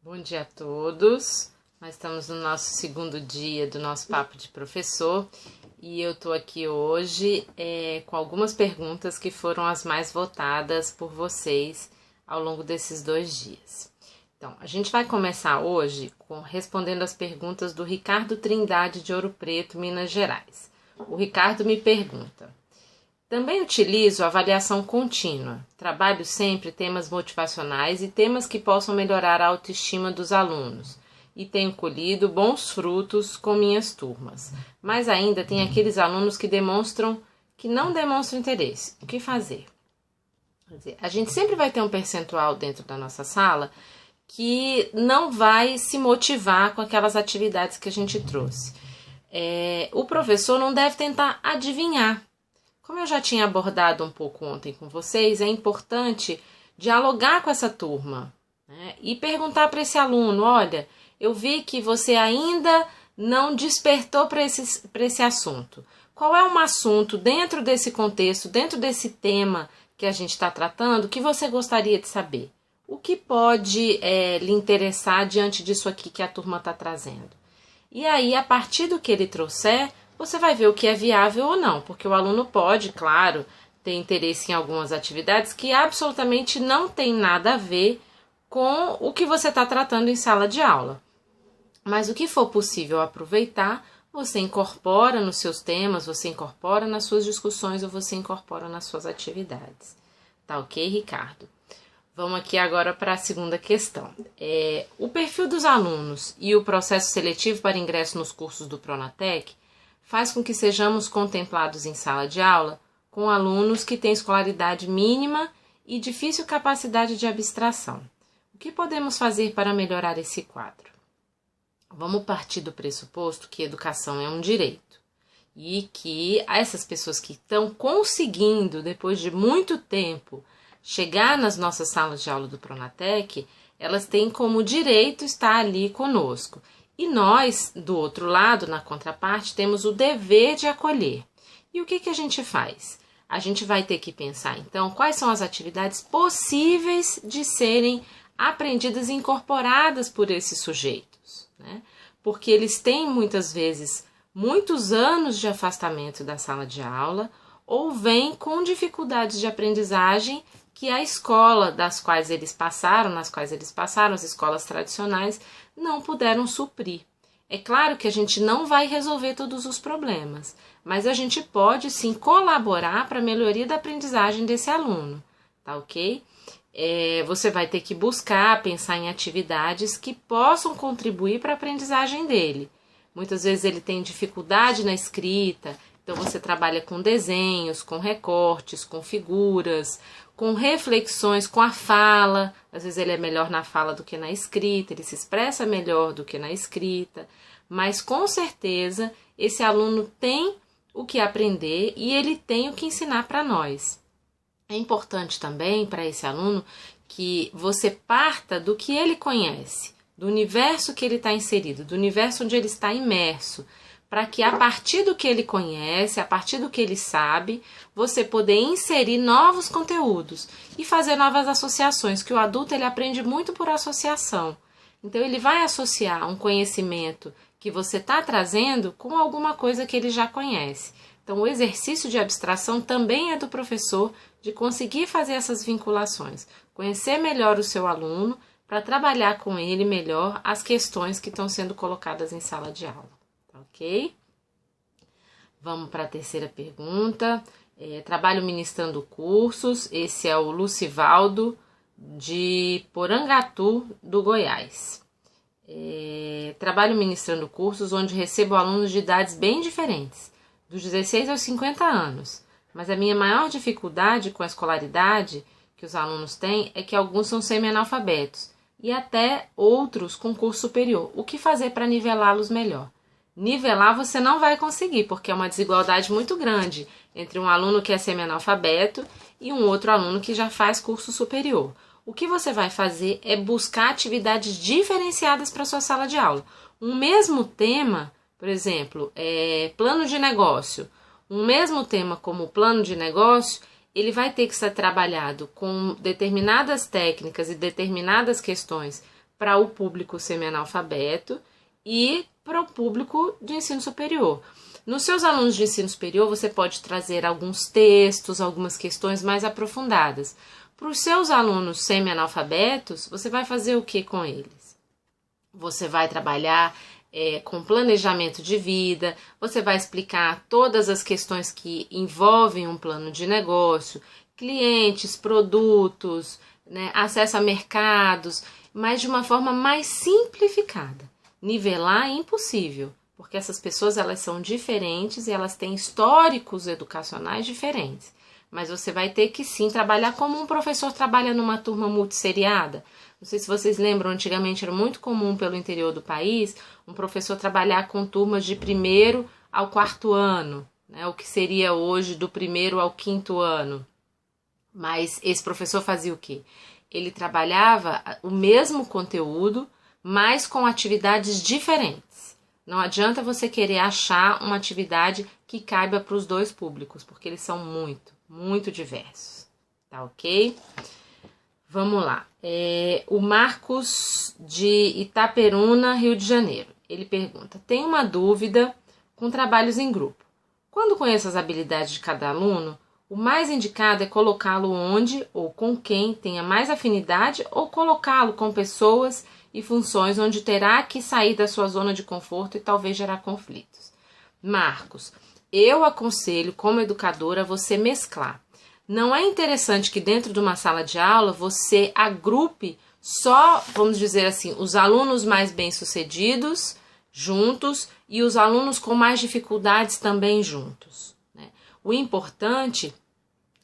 Bom dia a todos. Nós estamos no nosso segundo dia do nosso Papo de Professor e eu estou aqui hoje com algumas perguntas que foram as mais votadas por vocês ao longo desses 2 dias. Então, a gente vai começar hoje respondendo as perguntas do Ricardo Trindade de Ouro Preto, Minas Gerais. O Ricardo me pergunta: também utilizo avaliação contínua, trabalho sempre temas motivacionais e temas que possam melhorar a autoestima dos alunos e tenho colhido bons frutos com minhas turmas, mas ainda tem aqueles alunos que não demonstram interesse. O que fazer? Quer dizer, a gente sempre vai ter um percentual dentro da nossa sala que não vai se motivar com aquelas atividades que a gente trouxe. O professor não deve tentar adivinhar. Como eu já tinha abordado um pouco ontem com vocês, é importante dialogar com essa turma, né? E perguntar para esse aluno: olha, eu vi que você ainda não despertou para esse assunto. Qual é um assunto dentro desse contexto, dentro desse tema que a gente está tratando, que você gostaria de saber? O que pode lhe interessar diante disso aqui que a turma está trazendo? E aí, a partir do que ele trouxer, você vai ver o que é viável ou não, porque o aluno pode, claro, ter interesse em algumas atividades que absolutamente não tem nada a ver com o que você está tratando em sala de aula. Mas o que for possível aproveitar, você incorpora nos seus temas, você incorpora nas suas discussões ou você incorpora nas suas atividades. Tá ok, Ricardo? Vamos aqui agora para a segunda questão. O perfil dos alunos e o processo seletivo para ingresso nos cursos do Pronatec faz com que sejamos contemplados em sala de aula com alunos que têm escolaridade mínima e difícil capacidade de abstração. O que podemos fazer para melhorar esse quadro? Vamos partir do pressuposto que educação é um direito e que essas pessoas que estão conseguindo, depois de muito tempo, chegar nas nossas salas de aula do Pronatec, elas têm como direito estar ali conosco. E nós, do outro lado, na contraparte, temos o dever de acolher. E o que a gente faz? A gente vai ter que pensar, então, quais são as atividades possíveis de serem aprendidas e incorporadas por esses sujeitos, né? Porque eles têm, muitas vezes, muitos anos de afastamento da sala de aula ou vêm com dificuldades de aprendizagem que a escola nas quais eles passaram, as escolas tradicionais, não puderam suprir. É claro que a gente não vai resolver todos os problemas, mas a gente pode sim colaborar para a melhoria da aprendizagem desse aluno, tá ok? Você vai ter que buscar, pensar em atividades que possam contribuir para a aprendizagem dele. Muitas vezes ele tem dificuldade na escrita, então você trabalha com desenhos, com recortes, com figuras, com reflexões, com a fala. Às vezes ele é melhor na fala do que na escrita, ele se expressa melhor do que na escrita, mas com certeza esse aluno tem o que aprender e ele tem o que ensinar para nós. É importante também para esse aluno que você parta do que ele conhece, do universo que ele está inserido, do universo onde ele está imerso, para que a partir do que ele conhece, a partir do que ele sabe, você poder inserir novos conteúdos e fazer novas associações, que o adulto ele aprende muito por associação. Então ele vai associar um conhecimento que você está trazendo com alguma coisa que ele já conhece. Então o exercício de abstração também é do professor de conseguir fazer essas vinculações, conhecer melhor o seu aluno para trabalhar com ele melhor as questões que estão sendo colocadas em sala de aula. Ok? Vamos para a terceira pergunta. Trabalho ministrando cursos. Esse é o Lucivaldo, de Porangatu, do Goiás. Trabalho ministrando cursos onde recebo alunos de idades bem diferentes, dos 16 aos 50 anos. Mas a minha maior dificuldade com a escolaridade que os alunos têm é que alguns são semi-analfabetos e até outros com curso superior. O que fazer para nivelá-los melhor? Nivelar você não vai conseguir, porque é uma desigualdade muito grande entre um aluno que é semi-analfabeto e um outro aluno que já faz curso superior. O que você vai fazer é buscar atividades diferenciadas para a sua sala de aula. Um mesmo tema, por exemplo, plano de negócio. Um mesmo tema como plano de negócio, ele vai ter que ser trabalhado com determinadas técnicas e determinadas questões para o público semi-analfabeto e para o público de ensino superior. Nos seus alunos de ensino superior, você pode trazer alguns textos, algumas questões mais aprofundadas. Para os seus alunos semi-analfabetos, você vai fazer o que com eles? Você vai trabalhar com planejamento de vida, você vai explicar todas as questões que envolvem um plano de negócio, clientes, produtos, né, acesso a mercados, mas de uma forma mais simplificada. Nivelar é impossível, porque essas pessoas elas são diferentes e elas têm históricos educacionais diferentes. Mas você vai ter que sim trabalhar como um professor trabalha numa turma multisseriada. Não sei se vocês lembram, antigamente era muito comum pelo interior do país um professor trabalhar com turmas de 1º ao 4º ano, né, o que seria hoje do 1º ao 5º ano. Mas esse professor fazia o quê? Ele trabalhava o mesmo conteúdo, mas com atividades diferentes. Não adianta você querer achar uma atividade que caiba para os dois públicos, porque eles são muito diversos. Tá ok? Vamos lá. O Marcos de Itaperuna, Rio de Janeiro. Ele pergunta: tem uma dúvida com trabalhos em grupo. Quando conheço as habilidades de cada aluno, o mais indicado é colocá-lo onde ou com quem tenha mais afinidade ou colocá-lo com pessoas e funções onde terá que sair da sua zona de conforto e talvez gerar conflitos. Marcos, eu aconselho como educadora você mesclar. Não é interessante que dentro de uma sala de aula você agrupe só, vamos dizer assim, os alunos mais bem-sucedidos juntos e os alunos com mais dificuldades também juntos, né? O importante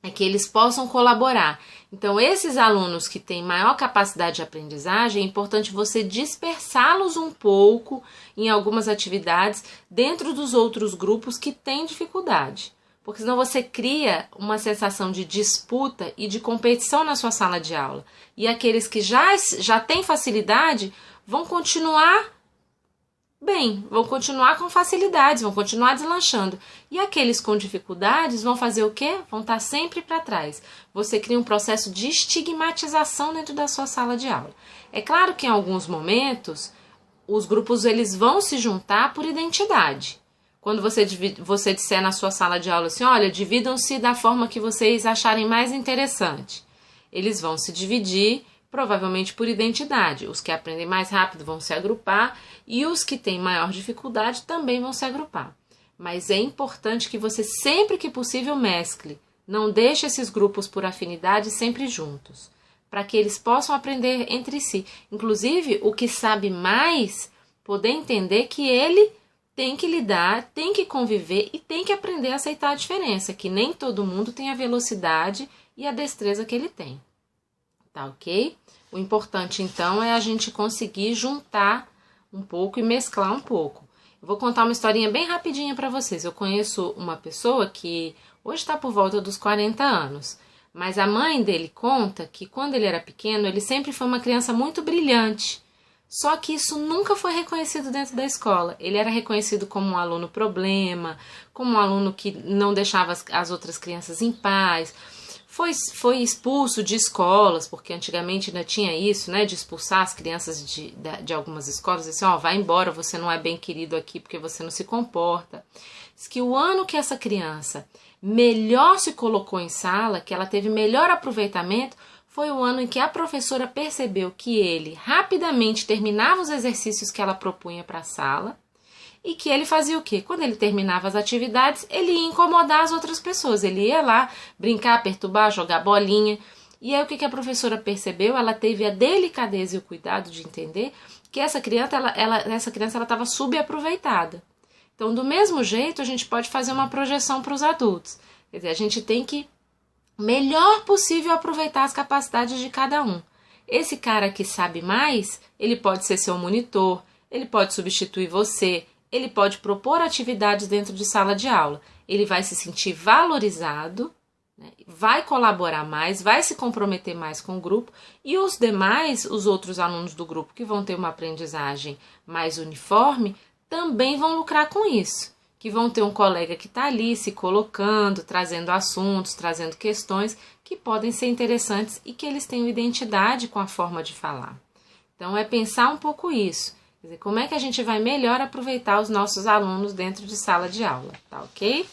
é que eles possam colaborar. Então, esses alunos que têm maior capacidade de aprendizagem, é importante você dispersá-los um pouco em algumas atividades dentro dos outros grupos que têm dificuldade. Porque senão você cria uma sensação de disputa e de competição na sua sala de aula. E aqueles que já têm facilidade vão continuar bem, vão continuar com facilidades, vão continuar deslanchando. E aqueles com dificuldades vão fazer o quê? Vão estar sempre para trás. Você cria um processo de estigmatização dentro da sua sala de aula. É claro que em alguns momentos os grupos eles vão se juntar por identidade. Quando você disser na sua sala de aula assim, olha, dividam-se da forma que vocês acharem mais interessante. Eles vão se dividir, provavelmente por identidade. Os que aprendem mais rápido vão se agrupar e os que têm maior dificuldade também vão se agrupar. Mas é importante que você, sempre que possível, mescle. Não deixe esses grupos por afinidade sempre juntos, para que eles possam aprender entre si. Inclusive, o que sabe mais, poder entender que ele tem que lidar, tem que conviver e tem que aprender a aceitar a diferença, que nem todo mundo tem a velocidade e a destreza que ele tem. Tá ok? O importante, então, é a gente conseguir juntar um pouco e mesclar um pouco. Eu vou contar uma historinha bem rapidinha para vocês. Eu conheço uma pessoa que hoje está por volta dos 40 anos, mas a mãe dele conta que quando ele era pequeno, ele sempre foi uma criança muito brilhante. Só que isso nunca foi reconhecido dentro da escola. Ele era reconhecido como um aluno problema, como um aluno que não deixava as outras crianças em paz. Foi expulso de escolas, porque antigamente ainda tinha isso, né, de expulsar as crianças de algumas escolas, assim, ó, vai embora, você não é bem querido aqui porque você não se comporta. Diz que o ano que essa criança melhor se colocou em sala, que ela teve melhor aproveitamento, foi o ano em que a professora percebeu que ele rapidamente terminava os exercícios que ela propunha para a sala e que ele fazia o quê? Quando ele terminava as atividades, ele ia incomodar as outras pessoas. Ele ia lá brincar, perturbar, jogar bolinha. E aí o que a professora percebeu? Ela teve a delicadeza e o cuidado de entender que essa criança ela estava subaproveitada. Então, do mesmo jeito, a gente pode fazer uma projeção para os adultos. Quer dizer, a gente tem que melhor possível aproveitar as capacidades de cada um. Esse cara que sabe mais, ele pode ser seu monitor, ele pode substituir você, ele pode propor atividades dentro de sala de aula. Ele vai se sentir valorizado, né, vai colaborar mais, vai se comprometer mais com o grupo e os demais, os outros alunos do grupo que vão ter uma aprendizagem mais uniforme, também vão lucrar com isso. Que vão ter um colega que está ali se colocando, trazendo assuntos, trazendo questões que podem ser interessantes e que eles tenham identidade com a forma de falar. Então, é pensar um pouco isso. Quer dizer, como é que a gente vai melhor aproveitar os nossos alunos dentro de sala de aula, tá ok?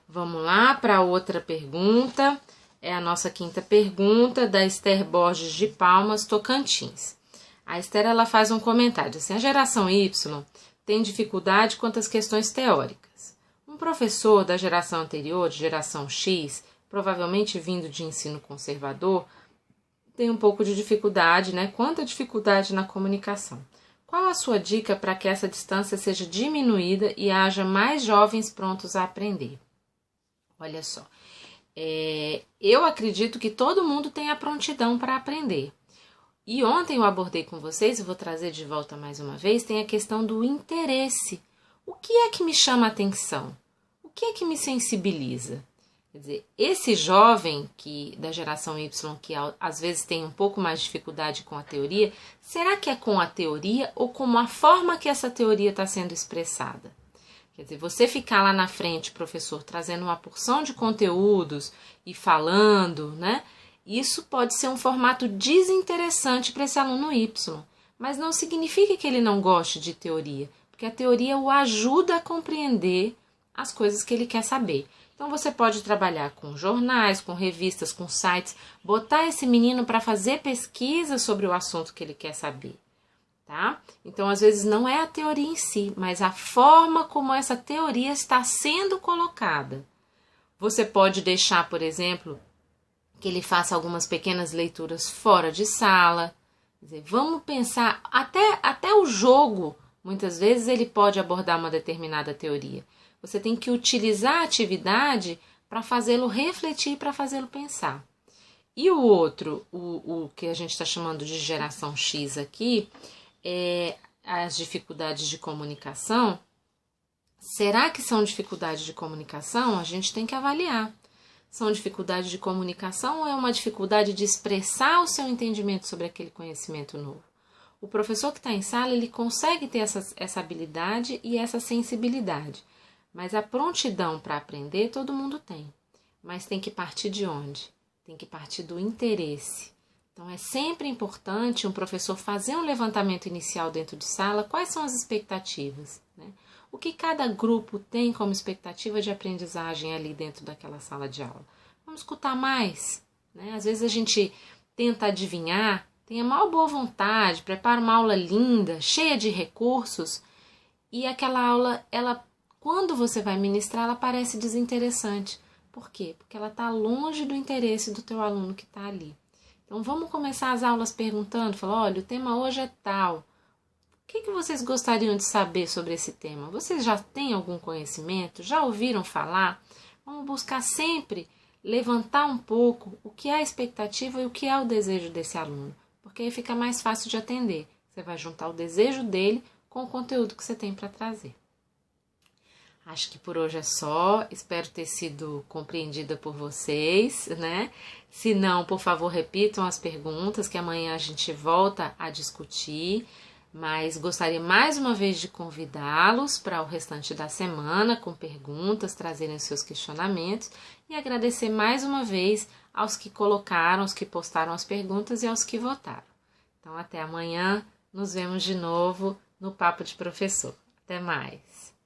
Vamos lá para outra pergunta. É a nossa quinta pergunta, da Esther Borges de Palmas, Tocantins. A Esther, ela faz um comentário assim: a geração Y tem dificuldade quanto às questões teóricas. Um professor da geração anterior, de geração X, provavelmente vindo de ensino conservador, tem um pouco de dificuldade, né? Quanta dificuldade na comunicação. Qual a sua dica para que essa distância seja diminuída e haja mais jovens prontos a aprender? Olha só, eu acredito que todo mundo tem a prontidão para aprender. E ontem eu abordei com vocês, e vou trazer de volta mais uma vez, tem a questão do interesse. O que é que me chama a atenção? O que é que me sensibiliza? Quer dizer, esse jovem da geração Y, que às vezes tem um pouco mais de dificuldade com a teoria, será que é com a teoria ou com a forma que essa teoria está sendo expressada? Quer dizer, você ficar lá na frente, professor, trazendo uma porção de conteúdos e falando, né? Isso pode ser um formato desinteressante para esse aluno Y, mas não significa que ele não goste de teoria, porque a teoria o ajuda a compreender as coisas que ele quer saber. Então, você pode trabalhar com jornais, com revistas, com sites, botar esse menino para fazer pesquisa sobre o assunto que ele quer saber. Tá? Então, às vezes, não é a teoria em si, mas a forma como essa teoria está sendo colocada. Você pode deixar, por exemplo, que ele faça algumas pequenas leituras fora de sala. Quer dizer, vamos pensar, até o jogo, muitas vezes, ele pode abordar uma determinada teoria. Você tem que utilizar a atividade para fazê-lo refletir, para fazê-lo pensar. E o outro, o que a gente está chamando de geração X aqui, as dificuldades de comunicação. Será que são dificuldades de comunicação? A gente tem que avaliar. São dificuldades de comunicação ou é uma dificuldade de expressar o seu entendimento sobre aquele conhecimento novo? O professor que está em sala, ele consegue ter essa habilidade e essa sensibilidade. Mas a prontidão para aprender todo mundo tem. Mas tem que partir de onde? Tem que partir do interesse. Então, é sempre importante um professor fazer um levantamento inicial dentro de sala. Quais são as expectativas, né? O que cada grupo tem como expectativa de aprendizagem ali dentro daquela sala de aula? Vamos escutar mais, né? Às vezes a gente tenta adivinhar, tem a maior boa vontade, prepara uma aula linda, cheia de recursos, e aquela aula, quando você vai ministrar, ela parece desinteressante. Por quê? Porque ela está longe do interesse do teu aluno que está ali. Então, vamos começar as aulas perguntando, olha, o tema hoje é tal. O que vocês gostariam de saber sobre esse tema? Vocês já têm algum conhecimento? Já ouviram falar? Vamos buscar sempre levantar um pouco o que é a expectativa e o que é o desejo desse aluno, porque aí fica mais fácil de atender. Você vai juntar o desejo dele com o conteúdo que você tem para trazer. Acho que por hoje é só, espero ter sido compreendida por vocês, né? Se não, por favor, repitam as perguntas, que amanhã a gente volta a discutir, mas gostaria mais uma vez de convidá-los para o restante da semana com perguntas, trazerem seus questionamentos e agradecer mais uma vez aos que colocaram, aos que postaram as perguntas e aos que votaram. Então, até amanhã, nos vemos de novo no Papo de Professor. Até mais!